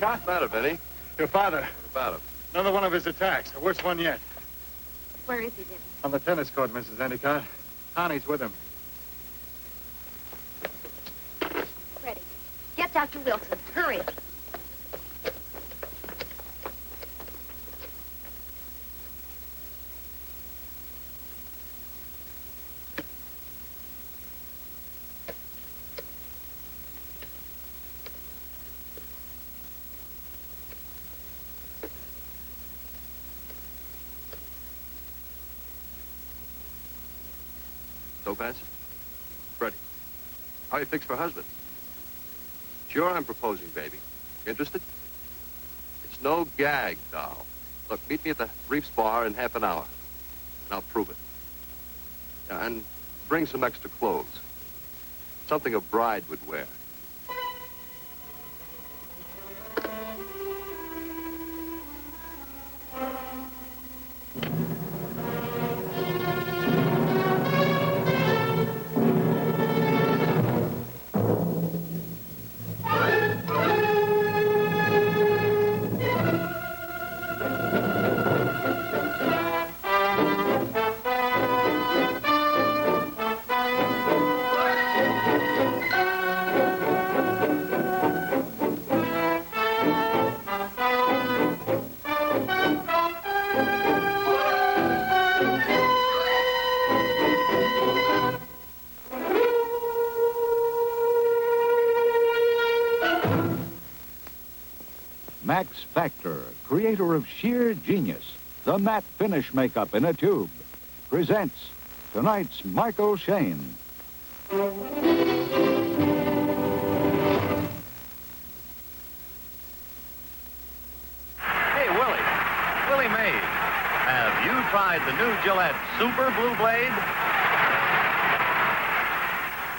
Endicott? What's the matter, Vinny? Your father. What about him? Another one of his attacks. The worst one yet. Where is he, Vinny? On the tennis court, Mrs. Endicott. Connie's with him. Freddie, get Dr. Wilson. Hurry. So, Vance? Freddie, how are you fixed for husband? Sure, I'm proposing, baby. Interested? It's no gag, doll. Look, meet me at the Reefs Bar in half an hour, and I'll prove it. Yeah, and bring some extra clothes. Something a bride would wear. Max Factor, creator of sheer genius, the matte finish makeup in a tube, presents tonight's Michael Shayne. Hey, Willie Mays, have you tried the new Gillette Super Blue Blade?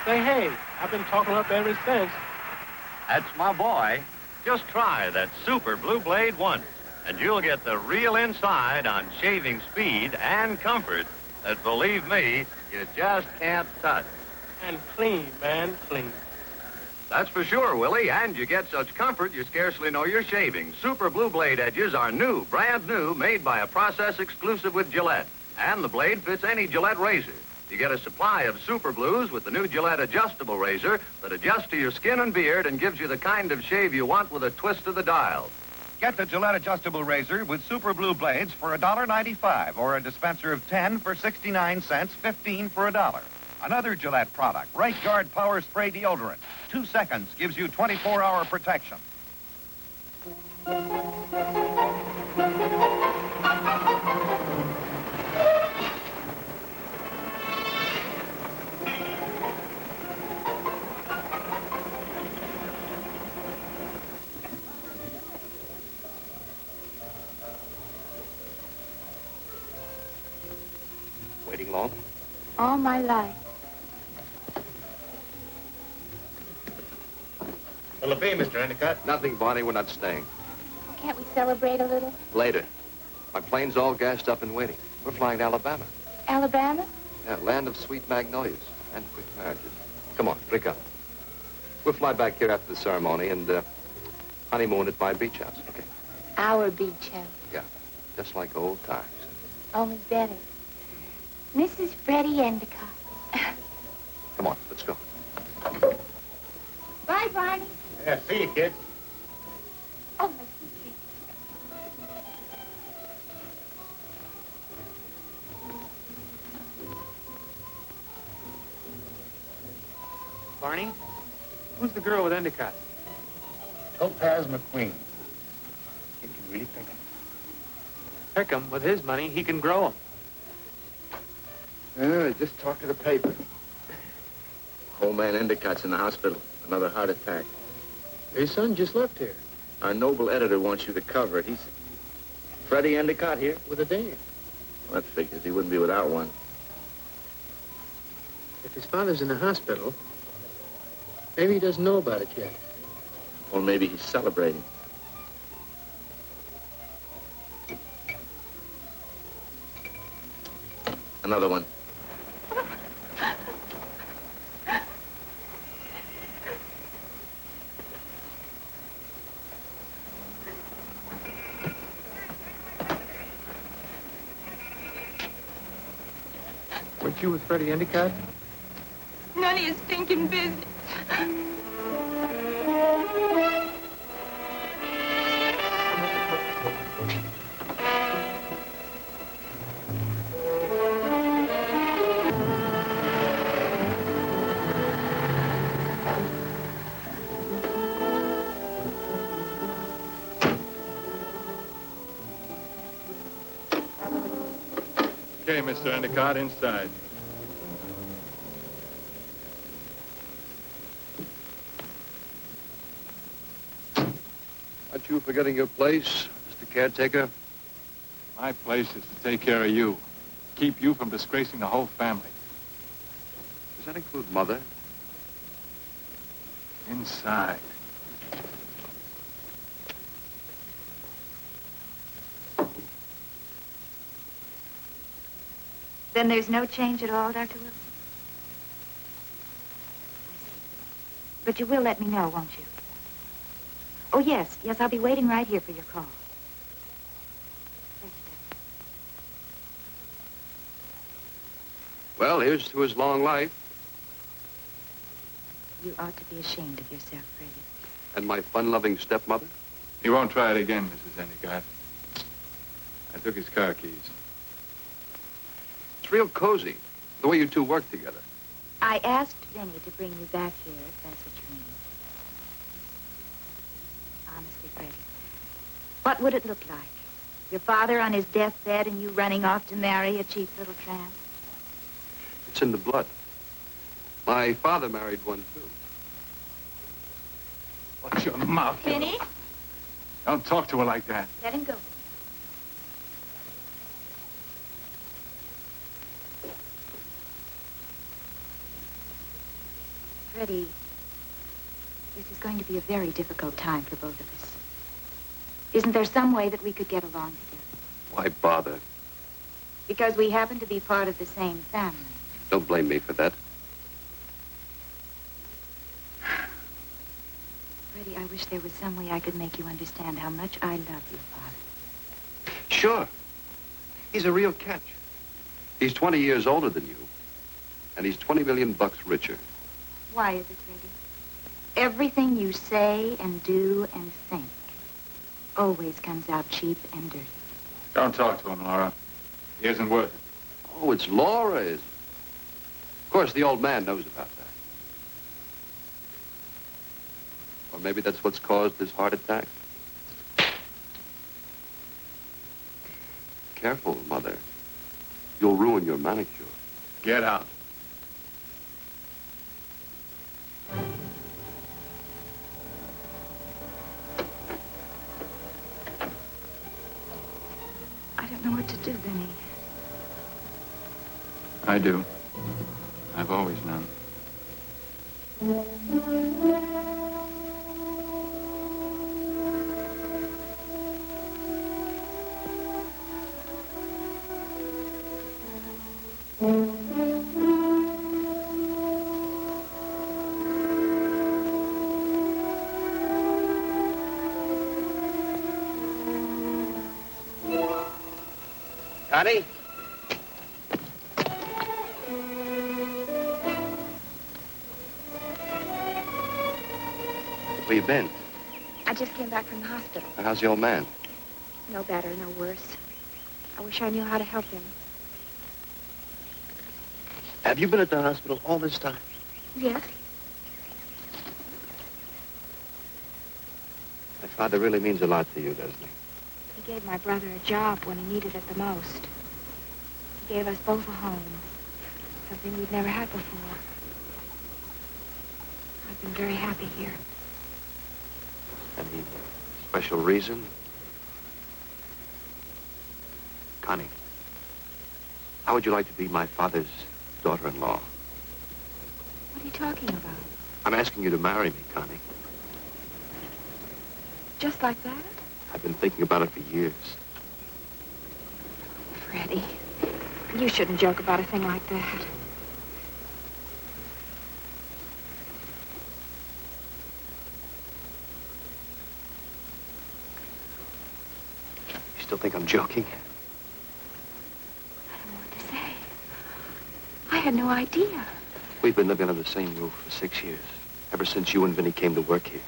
Say, hey, I've been talking up ever since. That's my boy. Just try that Super Blue Blade once, and you'll get the real inside on shaving speed and comfort that, believe me, you just can't touch. And clean, man, clean. That's for sure, Willie, and you get such comfort you scarcely know you're shaving. Super Blue Blade edges are new, brand new, made by a process exclusive with Gillette, and the blade fits any Gillette razor. You get a supply of Super Blues with the new Gillette adjustable razor that adjusts to your skin and beard and gives you the kind of shave you want with a twist of the dial. Get the Gillette adjustable razor with Super Blue blades for $1.95 or a dispenser of 10 for 69 cents, 15 for $1. Another Gillette product, Right Guard Power Spray Deodorant. 2 seconds gives you 24-hour protection. Waiting long? All my life. What'll it be, Mr. Endicott? Nothing, Bonnie. We're not staying. Can't we celebrate a little? Later. My plane's all gassed up and waiting. We're flying to Alabama. Alabama? Yeah, land of sweet magnolias and quick marriages. Come on, drink up. We'll fly back here after the ceremony and honeymoon at my beach house, okay? Our beach house. Yeah, just like old times. Only better. Mrs. Freddie Endicott. Come on, let's go. Bye, Barney. Yeah, see you, kid. Oh, my sweet. Barney, who's the girl with Endicott? Topaz McQueen. You can really pick him. Pick him. With his money, he can grow him. Just talk to the paper. Old man Endicott's in the hospital. Another heart attack. His son just left here Our noble editor wants you to cover it. He's... Freddie Endicott here? with a dame. Well, that figures. He wouldn't be without one. If his father's in the hospital, maybe he doesn't know about it yet. Or maybe he's celebrating. Another one. Ain't you with Freddie Endicott? None of your stinking business. Okay, Mr. Endicott, inside. Aren't you forgetting your place, Mr. Caretaker? My place is to take care of you. Keep you from disgracing the whole family. Does that include Mother? Inside. Then there's no change at all, Dr. Wilson? I see. But you will let me know, won't you? Oh, yes. Yes, I'll be waiting right here for your call. Thank you, Well, here's to his long life. You ought to be ashamed of yourself, Freddie. And my fun-loving stepmother. He won't try it again, Mrs. Endicott. I took his car keys. It's real cozy, the way you two work together. I asked Vinny to bring you back here, if that's what you mean. Honestly, Freddie, what would it look like? Your father on his deathbed and you running off to marry a cheap little tramp? It's in the blood. My father married one, too. Watch your mouth. Vinny? Don't talk to her like that. Let him go. Freddie, this is going to be a very difficult time for both of us. Isn't there some way that we could get along together? Why bother? Because we happen to be part of the same family. Don't blame me for that. Freddie, I wish there was some way I could make you understand how much I love your father. Sure. He's a real catch. He's 20 years older than you, and he's 20 million bucks richer. Why is it, Freddie? Everything you say and do and think always comes out cheap and dirty. Don't talk to him, Laura. He isn't worth it. Oh, it's Laura, is it? Of course, the old man knows about that. Or maybe that's what's caused his heart attack. Careful, Mother. You'll ruin your manicure. Get out. I don't know what to do, Vinny. I do. I've always known. Connie? Where you been? I just came back from the hospital. How's the old man? No better, no worse. I wish I knew how to help him. Have you been at the hospital all this time? Yes? My father really means a lot to you, doesn't he? He gave my brother a job when he needed it the most. He gave us both a home. Something we'd never had before. I've been very happy here. Any special reason? Connie, how would you like to be my father's daughter-in-law? What are you talking about? I'm asking you to marry me, Connie. Just like that? I've been thinking about it for years. Freddie, you shouldn't joke about a thing like that. You still think I'm joking? I don't know what to say. I no idea. We've been living under the same roof for 6 years, ever since you and Vinny came to work here.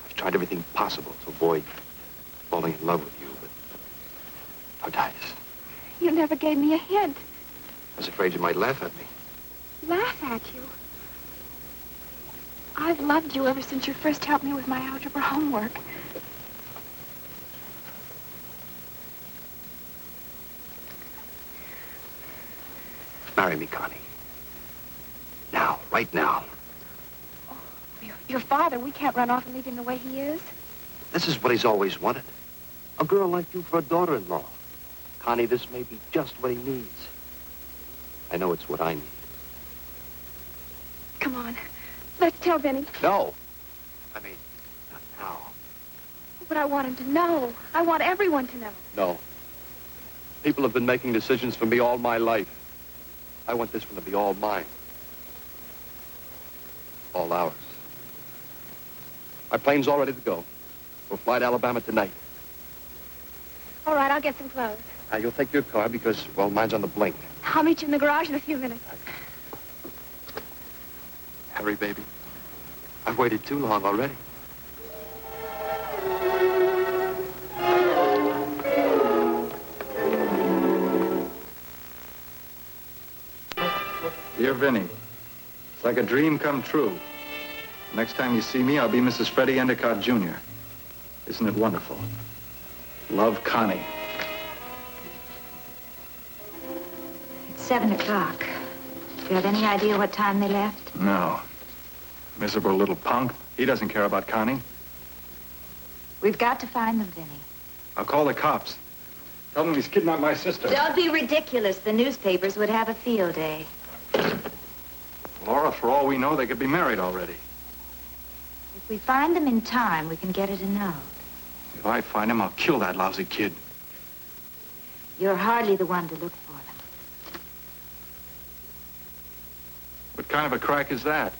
I've tried everything possible to avoid falling in love with you, but no dice. You never gave me a hint. I was afraid you might laugh at me. Laugh at you. I've loved you ever since you first helped me with my algebra homework. Marry me, Connie. Now, right now. Your father, we can't run off and leave him the way he is. This is what he's always wanted. A girl like you for a daughter-in-law. Connie, this may be just what he needs. I know it's what I need. Come on. Let's tell Vinny. No. I mean, not now. But I want him to know. I want everyone to know. No. People have been making decisions for me all my life. I want this one to be all mine. All ours. My plane's all ready to go. We'll fly to Alabama tonight. All right, I'll get some clothes. Now, you'll take your car because, well, mine's on the blink. I'll meet you in the garage in a few minutes. Hurry, baby. I've waited too long already. Dear Vinny, it's like a dream come true. Next time you see me, I'll be Mrs. Freddie Endicott, Jr. Isn't it wonderful? Love, Connie. It's 7 o'clock. Do you have any idea what time they left? No. Miserable little punk. He doesn't care about Connie. We've got to find them, Vinny. I'll call the cops. Tell them he's kidnapped my sister. Don't be ridiculous. The newspapers would have a field day. Laura, for all we know, they could be married already. If we find them in time, we can get it a note. If I find him, I'll kill that lousy kid. You're hardly the one to look for them. What kind of a crack is that?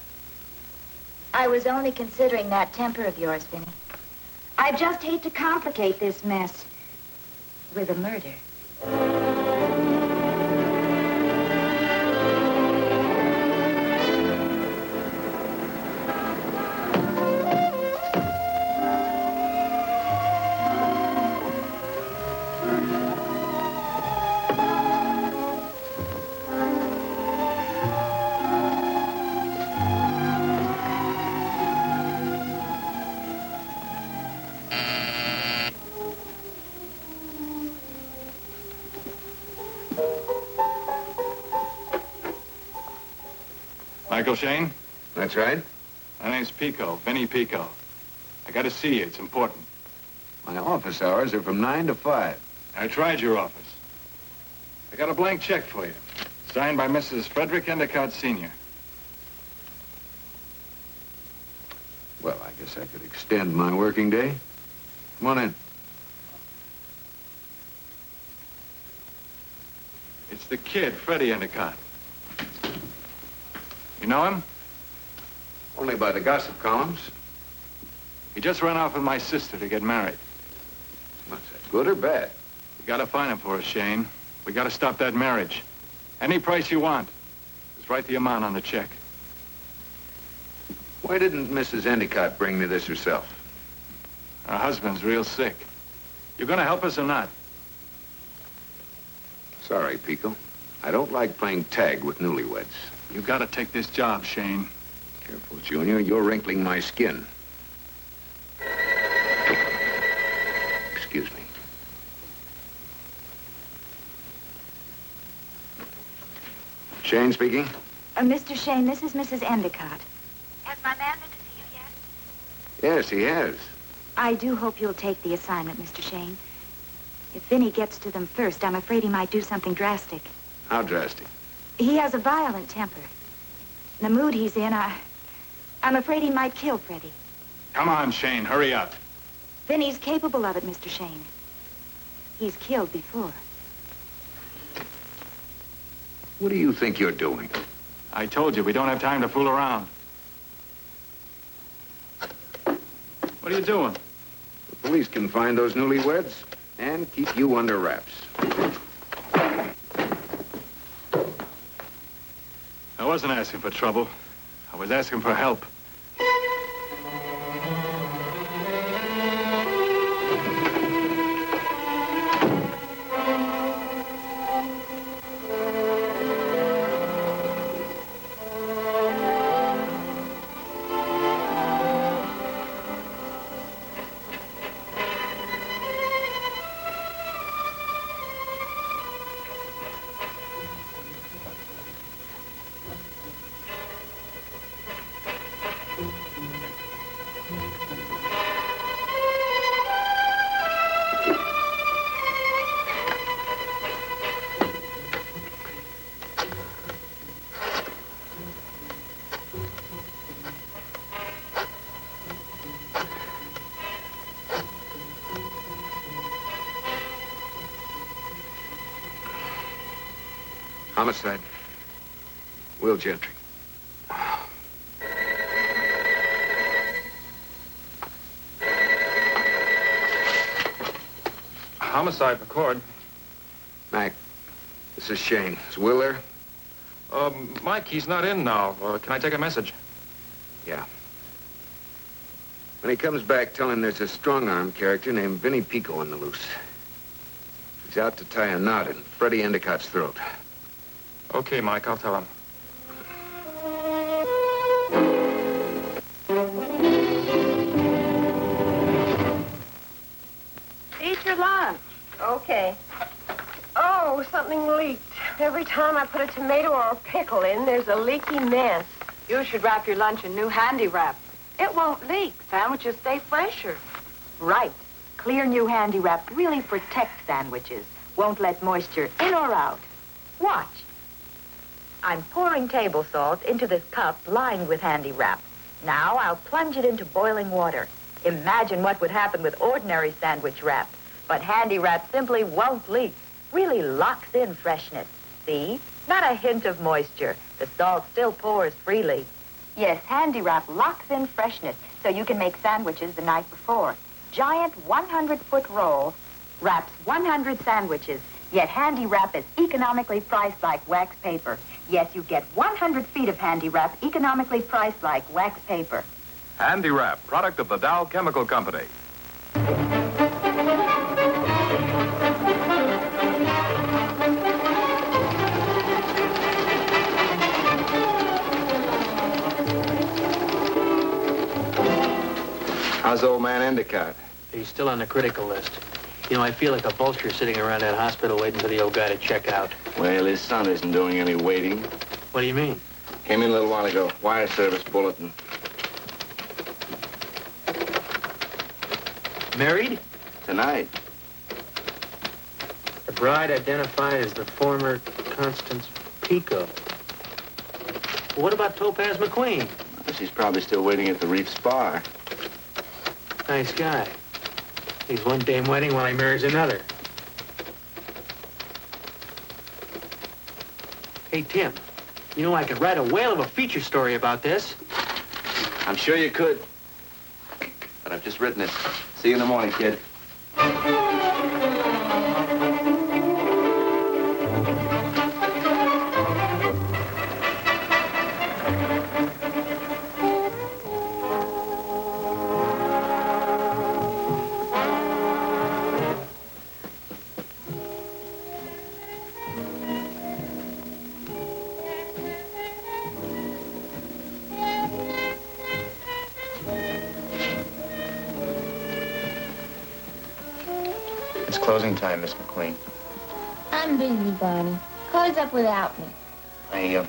I was only considering that temper of yours, Vinny. I just hate to complicate this mess with a murder. Michael Shayne? That's right. My name's Pico, Vinny Pico. I gotta see you, it's important. My office hours are from 9 to 5. I tried your office. I got a blank check for you. Signed by Mrs. Frederick Endicott, Sr. Well, I guess I could extend my working day. Come on in. It's the kid, Freddie Endicott. You know him? Only by the gossip columns. He just ran off with my sister to get married. What's that, good or bad? You gotta find him for us, Shayne. We gotta stop that marriage. Any price you want. Just write the amount on the check. Why didn't Mrs. Endicott bring me this herself? Her husband's real sick. You gonna help us or not? Sorry, Pico. I don't like playing tag with newlyweds. You gotta take this job, Shayne. Careful, Junior. You're wrinkling my skin. Excuse me. Shayne speaking. Mr. Shayne, this is Mrs. Endicott. Has my man been to see you yet? Yes, he has. I do hope you'll take the assignment, Mr. Shayne. If Vinny gets to them first, I'm afraid he might do something drastic. How drastic? He has a violent temper. The mood he's in, I'm afraid he might kill Freddie. Come on, Shayne, hurry up. Vinny's capable of it, Mr. Shayne. He's killed before. What do you think you're doing? I told you, we don't have time to fool around. What are you doing? The police can find those newlyweds and keep you under wraps. wasn't asking for trouble. I was asking for help. Homicide. Will Gentry. Homicide, McCord. Mac, this is Shayne. Is Will there? Mike, he's not in now. Can I take a message? Yeah. When he comes back, tell him there's a strong-arm character named Vinny Pico on the loose. He's out to tie a knot in Freddie Endicott's throat. Okay, Mike, I'll tell him. Eat your lunch. Okay. Oh, something leaked. Every time I put a tomato or a pickle in, there's a leaky mess. You should wrap your lunch in new handy wrap. It won't leak. Sandwiches stay fresher. Right. Clear new handy wrap really protects sandwiches. Won't let moisture in or out. Watch. I'm pouring table salt into this cup lined with handy wrap. Now I'll plunge it into boiling water. Imagine what would happen with ordinary sandwich wrap. But handy wrap simply won't leak. Really locks in freshness. See? Not a hint of moisture. The salt still pours freely. Yes, handy wrap locks in freshness so you can make sandwiches the night before. Giant 100-foot roll wraps 100 sandwiches. Yet handy wrap is economically priced like wax paper. Yes, you get 100 feet of handy wrap economically priced like wax paper. Handy Wrap, product of the Dow Chemical Company. How's old man Endicott? He's still on the critical list. You know, I feel like a vulture sitting around that hospital waiting for the old guy to check out. Well, his son isn't doing any waiting. What do you mean? Came in a little while ago. Wire service bulletin. Married? Tonight. The bride identified as the former Constance Pico. Well, what about Topaz McQueen? Well, she's probably still waiting at the Reefs Bar. Nice guy. He's one dame wedding while he marries another. Hey, Tim, you know I could write a whale of a feature story about this. I'm sure you could. But I've just written it. See you in the morning, kid. It's closing time, Miss McQueen. I'm busy, Barney. Close up without me. I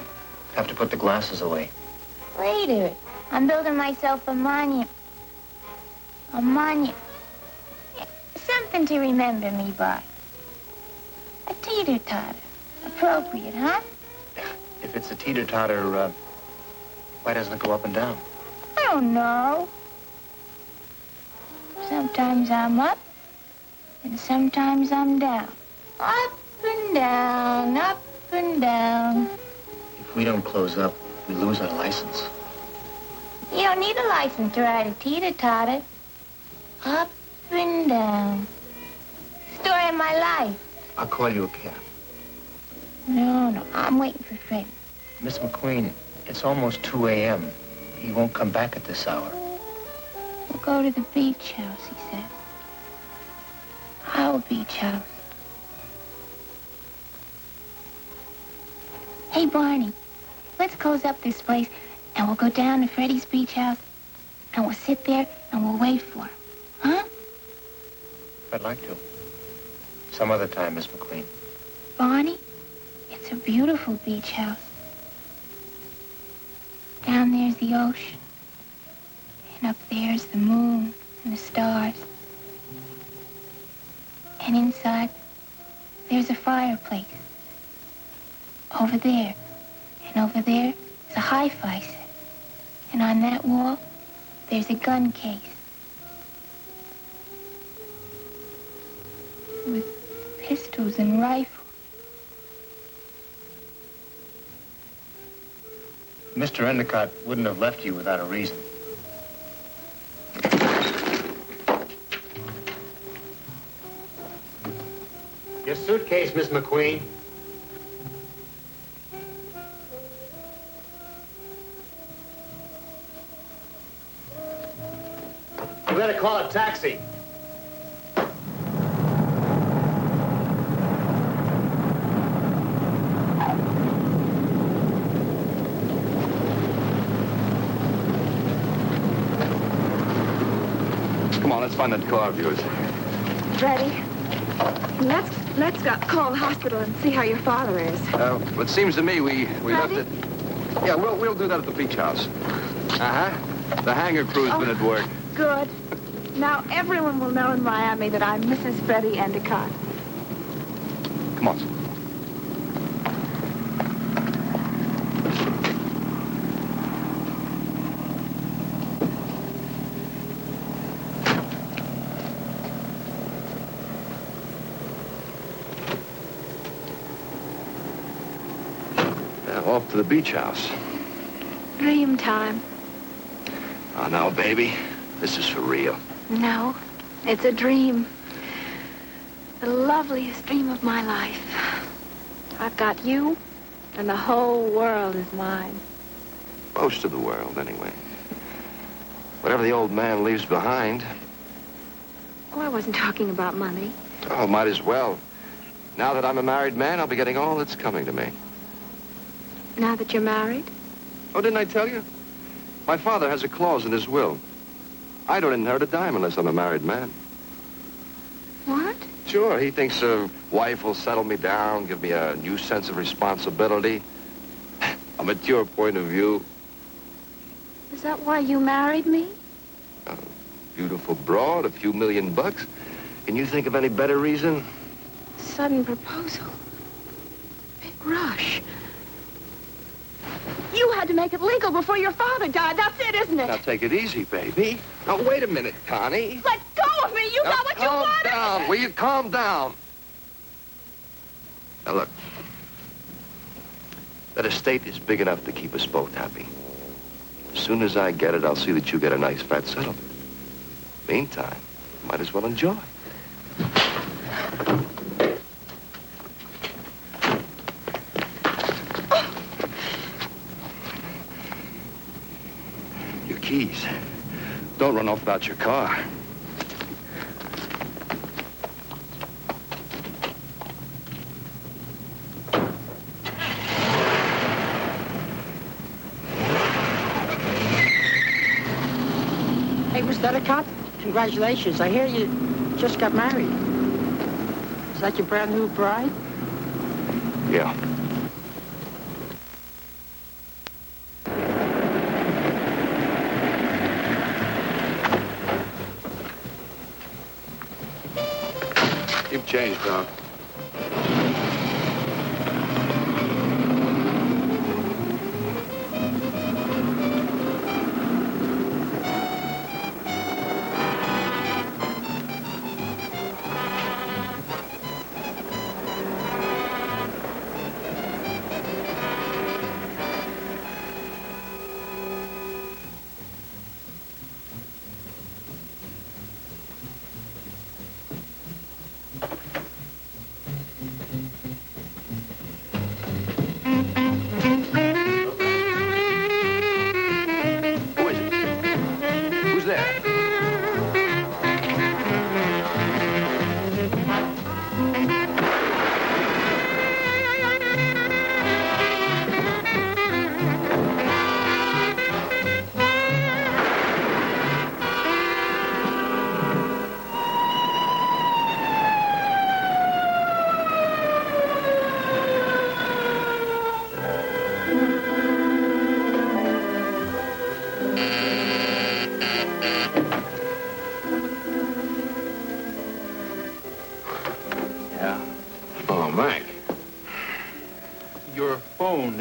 have to put the glasses away. Later. I'm building myself a monument. A monument. Something to remember me by. A teeter-totter. Appropriate, huh? If it's a teeter-totter, why doesn't it go up and down? I don't know. Sometimes I'm up, and sometimes I'm down. Up and down, up and down. If we don't close up, we lose our license. You don't need a license to ride a teeter-totter. Up and down. Story of my life. I'll call you a cab. No, I'm waiting for Fred. Miss McQueen, it's almost 2 a.m. He won't come back at this hour. We'll go to the beach house, he said. Our beach house. Hey, Barney, let's close up this place and we'll go down to Freddie's beach house and we'll sit there and we'll wait for him. Huh? I'd like to. Some other time, Miss McQueen. Barney, it's a beautiful beach house. Down there's the ocean. And up there's the moon and the stars. And inside, there's a fireplace. Over there. And over there is a hi-fi set. And on that wall, there's a gun case. With pistols and rifles. Mr. Endicott wouldn't have left you without a reason. Your suitcase, Miss McQueen. You better call a taxi. Come on, let's find that car of yours. Ready? Let's go call the hospital and see how your father is. It seems to me we left it. Yeah, we'll do that at the beach house. The hangar crew's been at work. Good. Now everyone will know in Miami that I'm Mrs. Freddie Endicott. Come on. Off to the beach house. Dream time. Oh, no, baby. This is for real. No, it's a dream. The loveliest dream of my life. I've got you, and the whole world is mine. Most of the world, anyway. Whatever the old man leaves behind. Oh, I wasn't talking about money. Oh, might as well. Now that I'm a married man, I'll be getting all that's coming to me. Now that you're married? Oh, didn't I tell you? My father has a clause in his will. I don't inherit a dime unless I'm a married man. What? Sure, he thinks a wife will settle me down, give me a new sense of responsibility, a mature point of view. Is that why you married me? A beautiful broad, a few $1,000,000. Can you think of any better reason? Sudden proposal. Big rush. You had to make it legal before your father died. That's it, isn't it? Now, take it easy, baby. Now, wait a minute, Connie. Let go of me. You got what you wanted. Calm down. Will you calm down? Now, look. That estate is big enough to keep us both happy. As soon as I get it, I'll see that you get a nice fat settlement. Meantime, might as well enjoy. Keys. Don't run off without your car. Hey, Mr. Endicott, congratulations. I hear you just got married. Is that your brand new bride? Yeah. Keep change, Doc.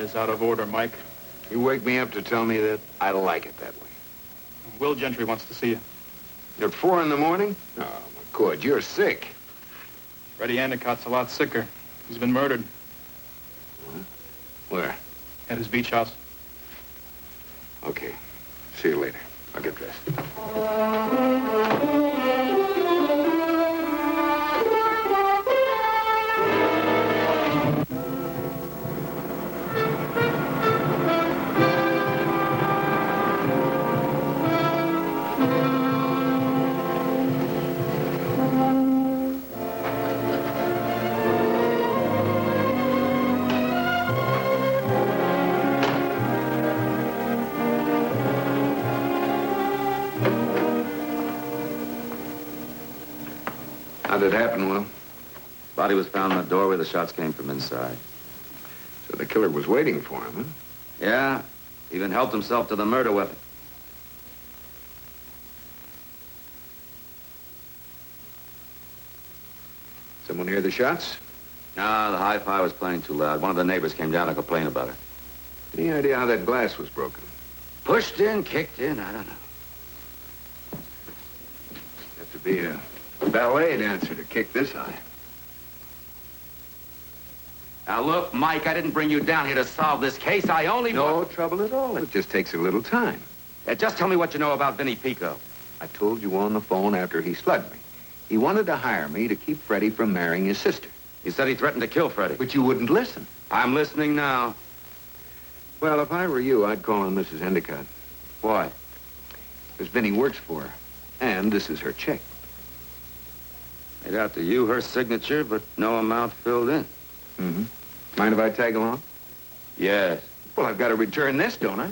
is out of order, Mike. You wake me up to tell me that I like it that way. Will Gentry wants to see you. At 4 in the morning? Oh, my God, you're sick. Freddie Endicott's a lot sicker. He's been murdered. Where? At his beach house. Okay. See you later. I'll get dressed. How did it happen, Will? Body was found in the doorway. The shots came from inside. So the killer was waiting for him, huh? Yeah, even helped himself to the murder weapon. Someone hear the shots? No, the hi-fi was playing too loud. One of the neighbors came down to complain about it. Any idea how that glass was broken? Pushed in, kicked in, I don't know. Have to be a ballet dancer to kick this high. Now, look, Mike, I didn't bring you down here to solve this case. I only... No trouble at all. It just takes a little time. Just tell me what you know about Vinnie Pico. I told you on the phone after he slugged me. He wanted to hire me to keep Freddie from marrying his sister. He said he threatened to kill Freddie. But you wouldn't listen. I'm listening now. Well, if I were you, I'd call on Mrs. Endicott. Why? Because Vinnie works for her. And this is her check. Made out to you her signature, but no amount filled in. Mm-hmm. Mind if I tag along? Yes. Well, I've got to return this, don't I?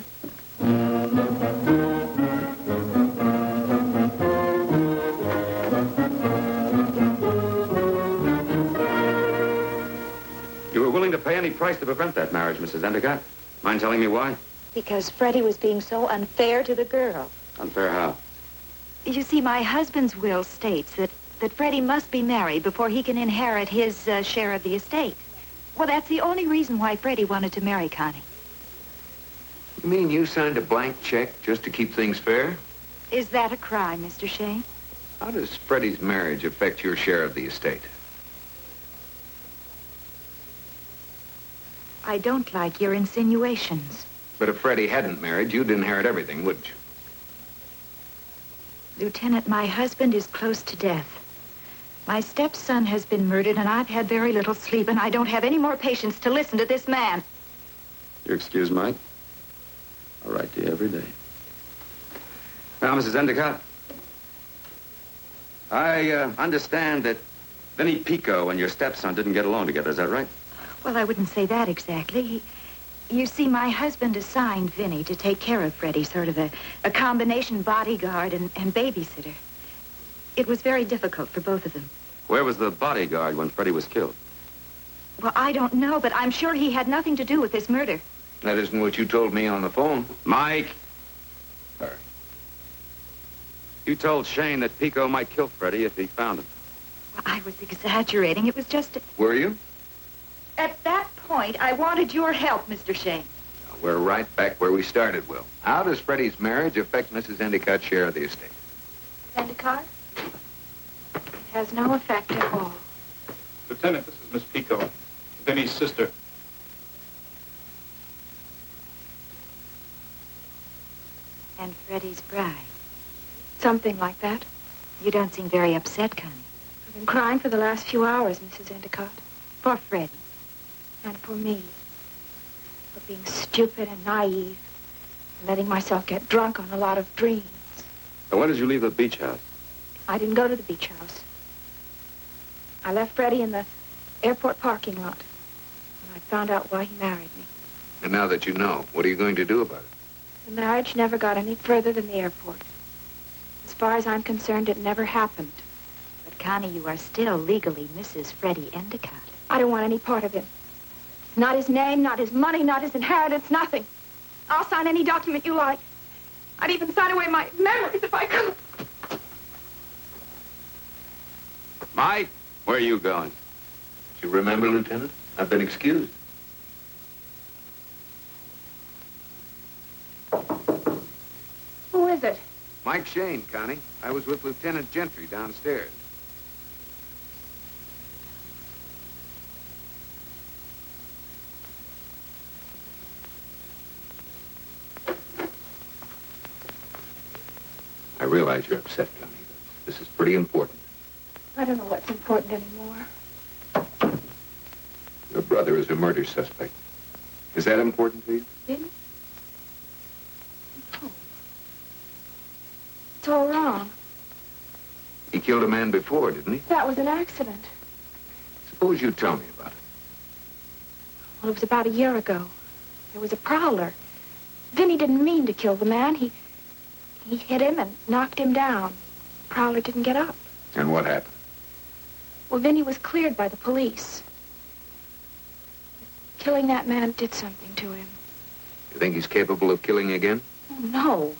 You were willing to pay any price to prevent that marriage, Mrs. Endicott. Mind telling me why? Because Freddie was being so unfair to the girl. Unfair how? You see, my husband's will states that Freddie must be married before he can inherit his share of the estate. Well, that's the only reason why Freddie wanted to marry Connie. You mean you signed a blank check just to keep things fair? Is that a crime, Mr. Shayne? How does Freddie's marriage affect your share of the estate? I don't like your insinuations. But if Freddie hadn't married, you'd inherit everything, wouldn't you? Lieutenant, my husband is close to death. My stepson has been murdered, and I've had very little sleep, and I don't have any more patience to listen to this man. You excuse Mike? I'll write to you every day. Now, Mrs. Endicott, I understand that Vinnie Pico and your stepson didn't get along together. Is that right? Well, I wouldn't say that exactly. You see, my husband assigned Vinnie to take care of Freddie, sort of a combination bodyguard and babysitter. It was very difficult for both of them. Where was the bodyguard when Freddie was killed? Well, I don't know, but I'm sure he had nothing to do with this murder. That isn't what you told me on the phone. Mike! Sorry. You told Shayne that Pico might kill Freddie if he found him. Well, I was exaggerating. It was just... Were you? At that point, I wanted your help, Mr. Shayne. Now, we're right back where we started, Will. How does Freddie's marriage affect Mrs. Endicott's share of the estate? Endicott? It has no effect at all. Lieutenant, this is Miss Pico, Vinnie's sister. And Freddie's bride. Something like that. You don't seem very upset, Connie. I've been crying for the last few hours, Mrs. Endicott. For Freddie. And for me. For being stupid and naive. And letting myself get drunk on a lot of dreams. Now, when did you leave the beach house? I didn't go to the beach house. I left Freddie in the airport parking lot. And I found out why he married me. And now that you know, what are you going to do about it? The marriage never got any further than the airport. As far as I'm concerned, it never happened. But, Connie, you are still legally Mrs. Freddie Endicott. I don't want any part of him. Not his name, not his money, not his inheritance, nothing. I'll sign any document you like. I'd even sign away my memories if I could. Mike, where are you going? Do you remember, Lieutenant? I've been excused. it? Mike Shayne, Connie. I was with Lieutenant Gentry downstairs. I realize you're upset, Connie. This is pretty important. I don't know what's important anymore. Your brother is a murder suspect. Is that important to you? Vinny? No. It's all wrong. He killed a man before, didn't he? That was an accident. Suppose you tell me about it. Well, it was about a year ago. There was a prowler. Vinny didn't mean to kill the man. He hit him and knocked him down. Prowler didn't get up. And what happened? Well, Vinny was cleared by the police. Killing that man did something to him. You think he's capable of killing again? Oh, no.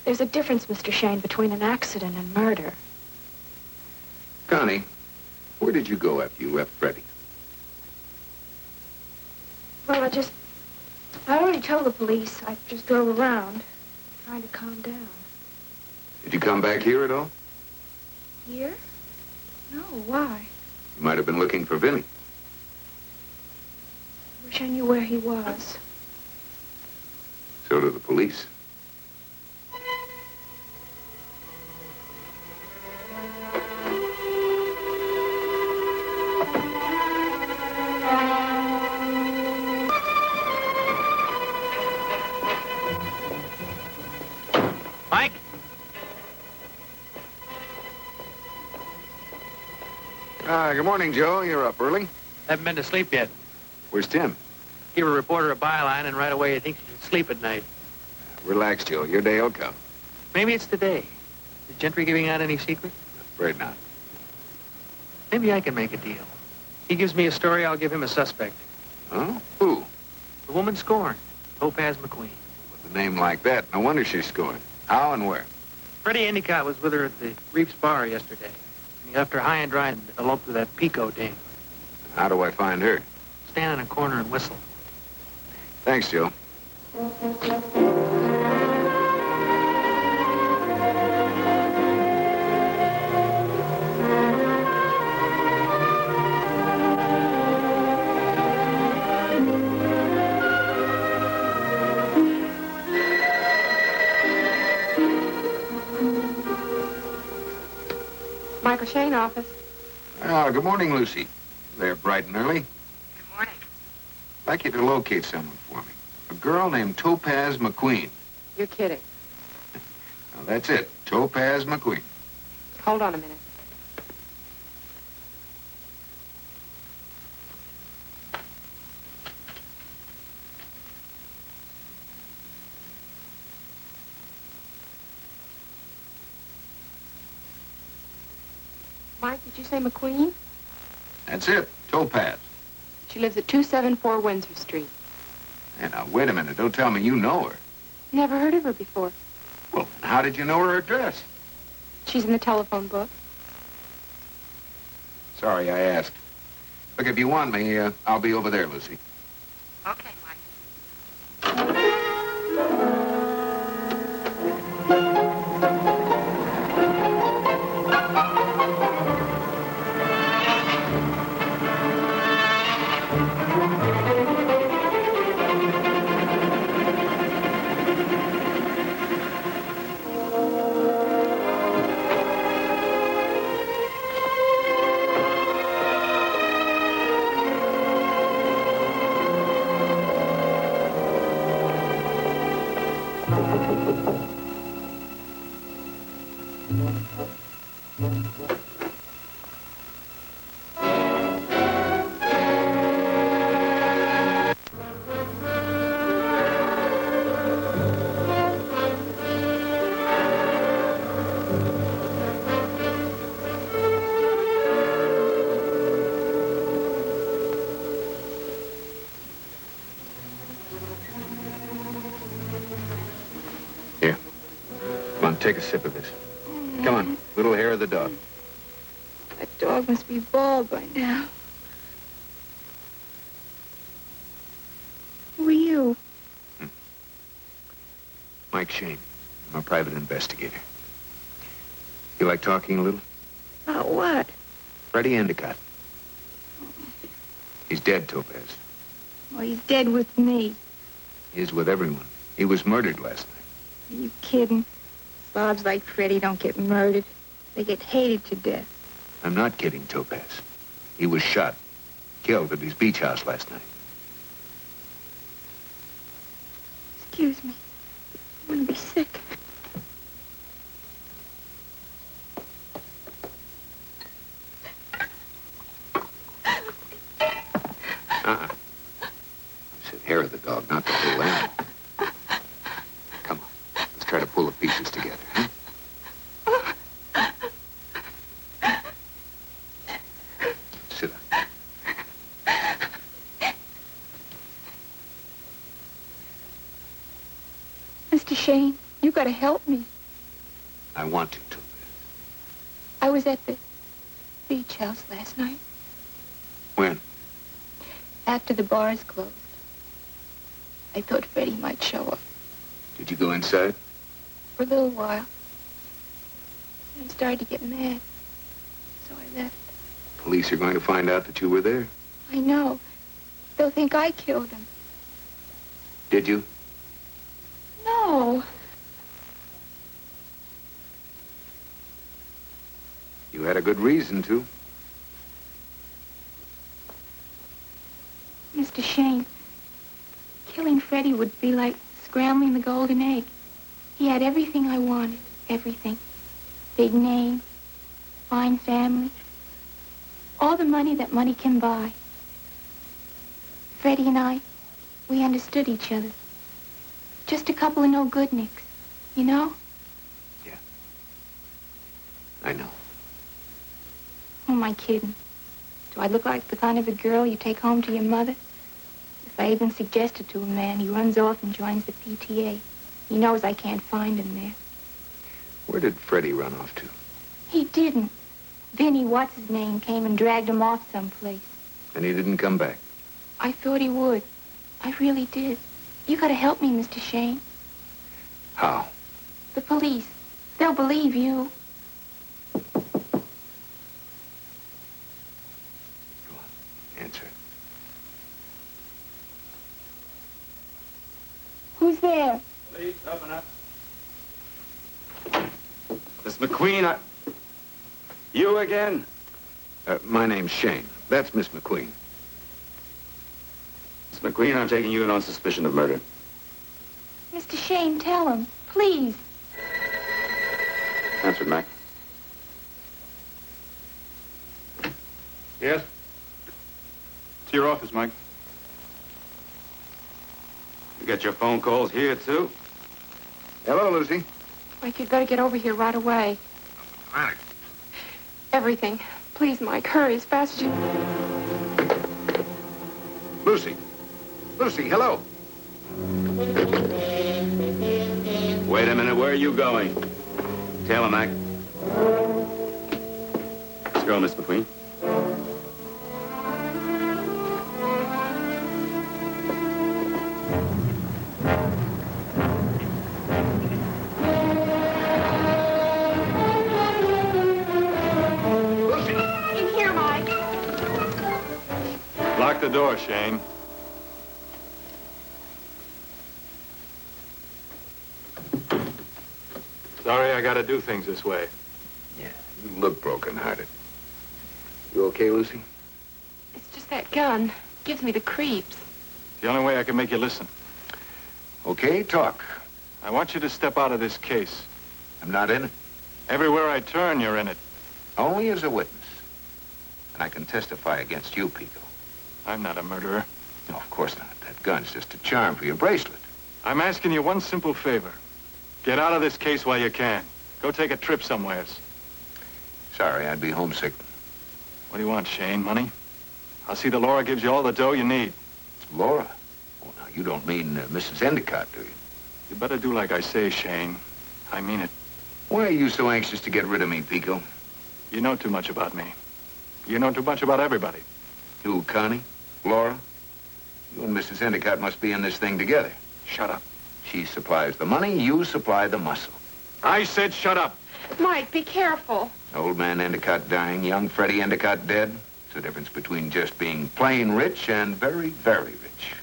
There's a difference, Mr. Shayne, between an accident and murder. Connie, where did you go after you left Freddie? Well, I already told the police. I just drove around, trying to calm down. Did you come back here at all? Here? No, why? You might have been looking for Vinny. I wish I knew where he was. So do the police. Mike? Good morning, Joe. You're up early. Haven't been to sleep yet. Where's Tim? Give a reporter a byline, and right away he thinks he can sleep at night. Relax, Joe. Your day will come. Maybe it's today. Is Gentry giving out any secrets? Afraid not. Maybe I can make a deal. He gives me a story, I'll give him a suspect. Oh? Who? The woman scorned, Topaz McQueen. With a name like that, no wonder she's scoring. How and where? Freddie Endicott was with her at the Reefs Bar yesterday. And he left her high and dry and eloped with that Pico dame. How do I find her? Stand in a corner and whistle. Thanks, Joe. Michael Shayne office. Good morning, Lucy. They're bright and early. Good morning. I'd like you to locate someone for me. A girl named Topaz McQueen. You're kidding. Now, that's it. Topaz McQueen. Hold on a minute. Mike, did you say McQueen? That's it. Topaz. She lives at 274 Windsor Street. Hey, now, wait a minute. Don't tell me you know her. Never heard of her before. Well, how did you know her address? She's in the telephone book. Sorry, I asked. Look, if you want me, I'll be over there, Lucy. Okay, Mike. Take a sip of this. Come on, little hair of the dog. That dog must be bald by now. Who are you? Mike Shayne. I'm a private investigator. You like talking a little? About what? Freddie Endicott. He's dead, Topaz. Well, he's dead with me. He is with everyone. He was murdered last night. Are you kidding? Slobs like Freddie don't get murdered. They get hated to death. I'm not kidding, Topaz. He was shot, killed at his beach house last night. Excuse me. I'm gonna be sick. It's the hair of the dog, not the whole animal. Come on. Let's try to pull the pieces together, huh? Sit down. Mr. Shayne, you gotta help me. I want to, Topaz. I was at the beach house last night. When? After the bars closed. I thought Freddie might show up. Did you go inside? For a little while. I started to get mad. So I left. Police are going to find out that you were there. I know. They'll think I killed him. Did you? No. You had a good reason to. Mr. Shayne, killing Freddie would be like scrambling the golden egg. He had everything I wanted. Everything. Big name, fine family, all the money that money can buy. Freddie and I, we understood each other. Just a couple of no-good-nicks, you know? Yeah. I know. Who am I kidding? Do I look like the kind of a girl you take home to your mother? If I even suggest it to a man, he runs off and joins the PTA. He knows I can't find him there. Where did Freddie run off to? He didn't. Vinny, what's his name, came and dragged him off someplace. And he didn't come back. I thought he would. I really did. You gotta help me, Mr. Shayne. How? The police. They'll believe you. Answer it. Who's there? Please, open up. Miss McQueen, you again? My name's Shayne. That's Miss McQueen. Miss McQueen, I'm taking you in on suspicion of murder. Mr. Shayne, tell him. Please. Answer it, Mac. Yes? It's your office, Mike. You get your phone calls here, too? Hello, Lucy. Mike, you'd better get over here right away. Mike. Everything. Please, Mike, hurry as fast as you... Lucy. Lucy, hello. Wait a minute, where are you going? Tell him, Mac. Let's go, Miss McQueen. In here, Mike. Lock the door, Shayne. Sorry I gotta do things this way. Yeah, you look broken-hearted. You okay, Lucy? It's just that gun. Gives me the creeps. The only way I can make you listen. Okay, talk. I want you to step out of this case. I'm not in it. Everywhere I turn, you're in it. Only as a witness. And I can testify against you, Pico. I'm not a murderer. No, of course not. That gun's just a charm for your bracelet. I'm asking you one simple favor. Get out of this case while you can. Go take a trip somewheres. Sorry, I'd be homesick. What do you want, Shayne? Money? I'll see that Laura gives you all the dough you need. Laura? Oh, now, you don't mean Mrs. Endicott, do you? You better do like I say, Shayne. I mean it. Why are you so anxious to get rid of me, Pico? You know too much about me. You know too much about everybody. You, Connie? Laura? You and Mrs. Endicott must be in this thing together. Shut up. She supplies the money, you supply the muscle. I said shut up. Mike, be careful. Old man Endicott dying, young Freddie Endicott dead. It's the difference between just being plain rich and very, very rich.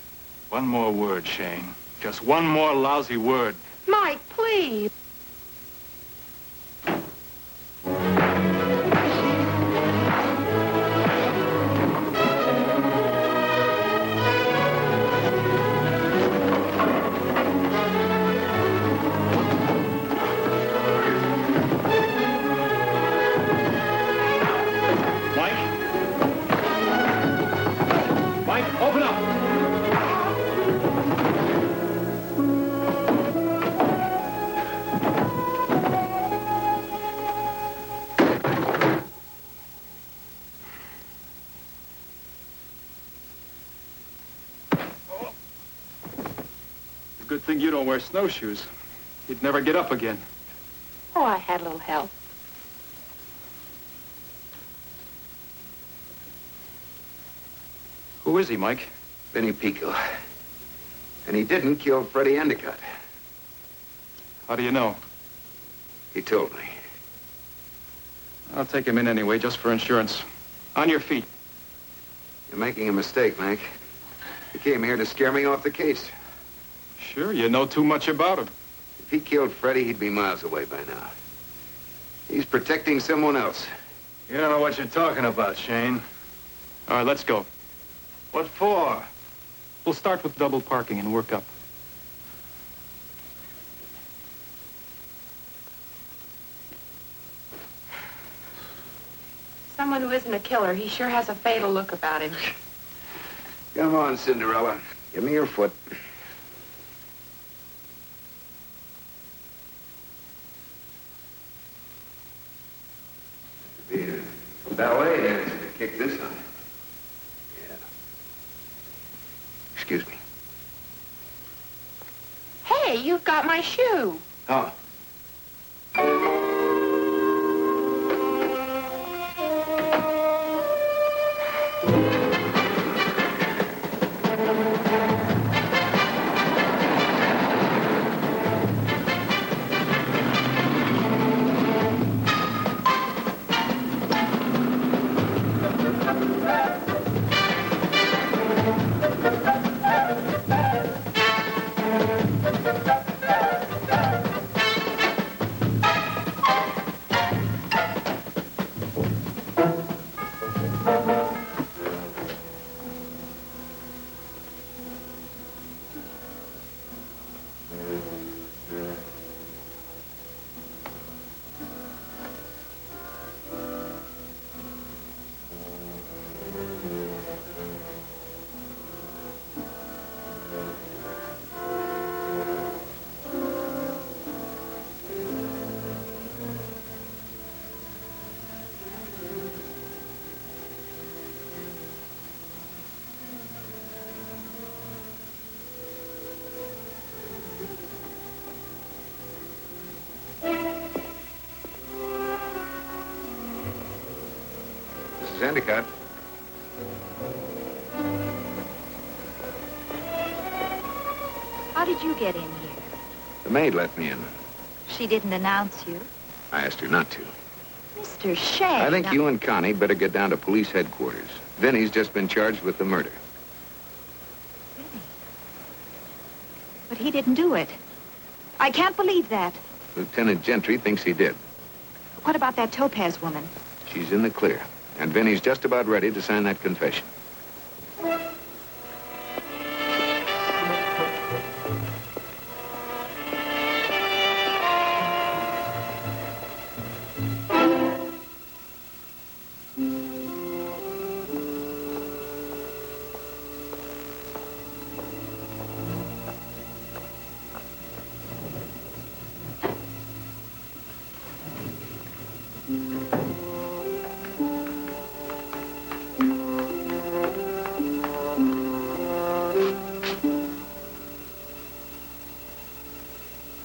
One more word, Shayne. Just one more lousy word. Mike, please. Mike, open up! Good thing you don't wear snowshoes. You'd never get up again. Oh, I had a little help. Who is he, Mike? Vinny Pico. And he didn't kill Freddie Endicott. How do you know? He told me. I'll take him in anyway, just for insurance. On your feet. You're making a mistake, Mac. You came here to scare me off the case. Sure, you know too much about him. If he killed Freddie, he'd be miles away by now. He's protecting someone else. You don't know what you're talking about, Shayne. All right, let's go. What for? We'll start with double parking and work up. Someone who isn't a killer, he sure has a fatal look about him. Come on, Cinderella. Give me your foot. Be a ballet dancer to kick this on. Yeah. Excuse me. Hey, you've got my shoe. Oh. Mrs. Endicott. How did you get in here? The maid let me in. She didn't announce you. I asked her not to. Mr. Shayne. I think you and Connie better get down to police headquarters. Vinny's just been charged with the murder. Vinny? But he didn't do it. I can't believe that. Lieutenant Gentry thinks he did. What about that Topaz woman? She's in the clear. And Vinny's just about ready to sign that confession.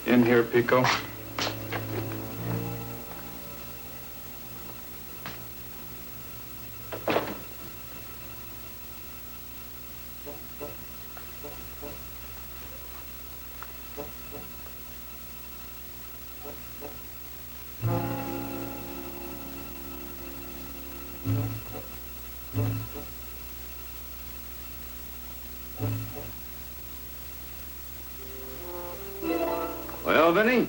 In here, Pico. Well, Vinny,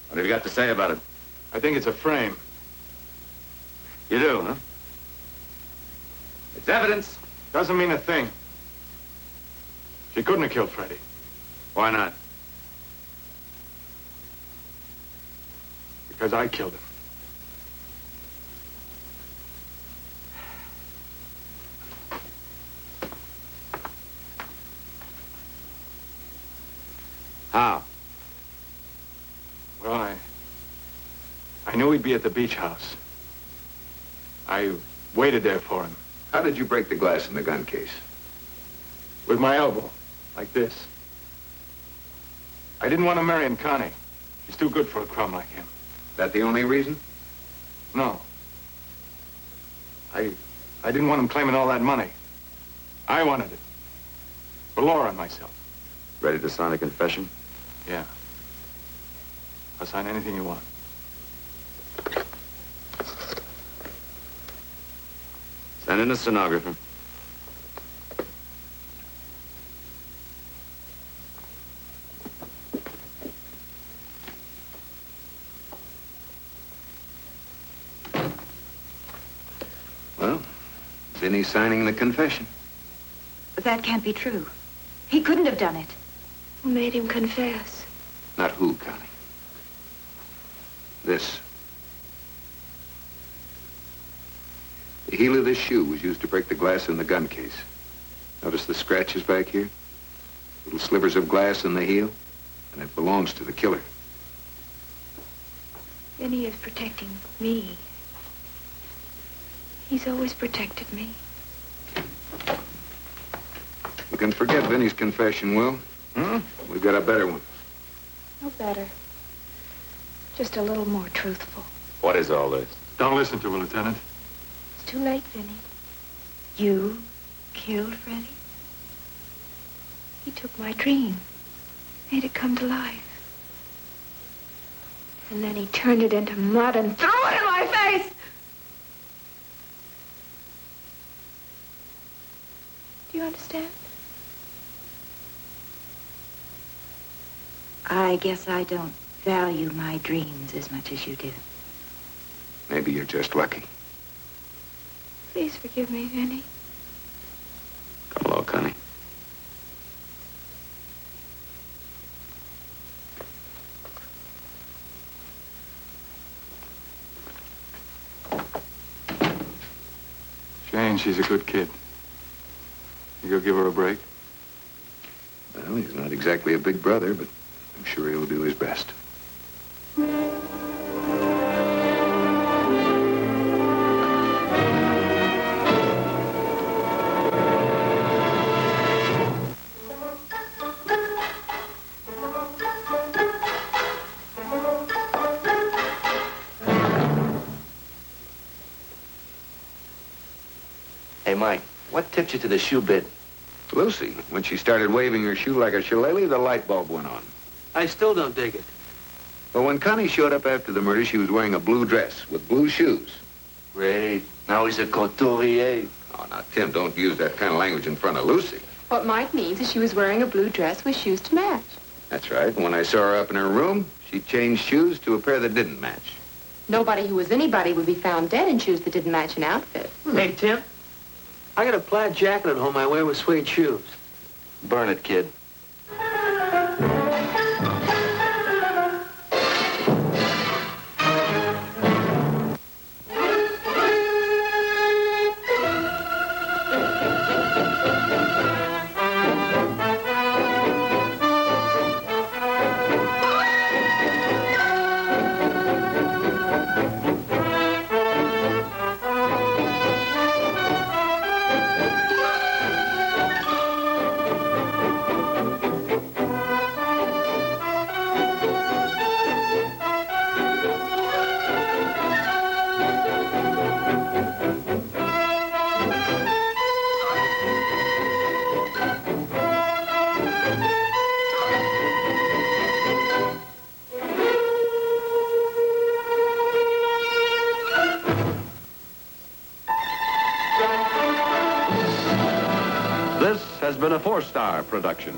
what have you got to say about it? I think it's a frame. You do, huh? It's evidence. Doesn't mean a thing. She couldn't have killed Freddie. Why not? Because I killed him. How? Well, I knew he'd be at the beach house. I waited there for him. How did you break the glass in the gun case? With my elbow, like this. I didn't want to marry him, Connie. She's too good for a crumb like him. That the only reason? No. I didn't want him claiming all that money. I wanted it. For Laura and myself. Ready to sign a confession? Yeah. I'll sign anything you want. Send in a stenographer. Well, Vinny's signing the confession. But that can't be true. He couldn't have done it. Who made him confess? Not who, Connie. This. The heel of this shoe was used to break the glass in the gun case. Notice the scratches back here? Little slivers of glass in the heel, and it belongs to the killer. Vinny is protecting me. He's always protected me. We can forget Vinny's confession, Will. We've got a better one. No better. Just a little more truthful. What is all this? Don't listen to her, Lieutenant. It's too late, Vinny. You killed Freddie? He took my dream, made it come to life. And then he turned it into mud and threw it in my face! Do you understand? I guess I don't value my dreams as much as you do. Maybe you're just lucky. Please forgive me, Vinny. Come along, Connie. Shayne, she's a good kid. You go give her a break? Well, he's not exactly a big brother, but I'm sure he'll do his best. Hey, Mike, what tipped you to the shoe bid? Lucy, when she started waving her shoe like a shillelagh, the light bulb went on. I still don't dig it. But when Connie showed up after the murder, she was wearing a blue dress with blue shoes. Great. Now he's a couturier. Oh, now, Tim, don't use that kind of language in front of Lucy. What Mike means is she was wearing a blue dress with shoes to match. That's right. When I saw her up in her room, she changed shoes to a pair that didn't match. Nobody who was anybody would be found dead in shoes that didn't match an outfit. Hey, Tim, I got a plaid jacket at home I wear with suede shoes. Burn it, kid. has been a 4-star production.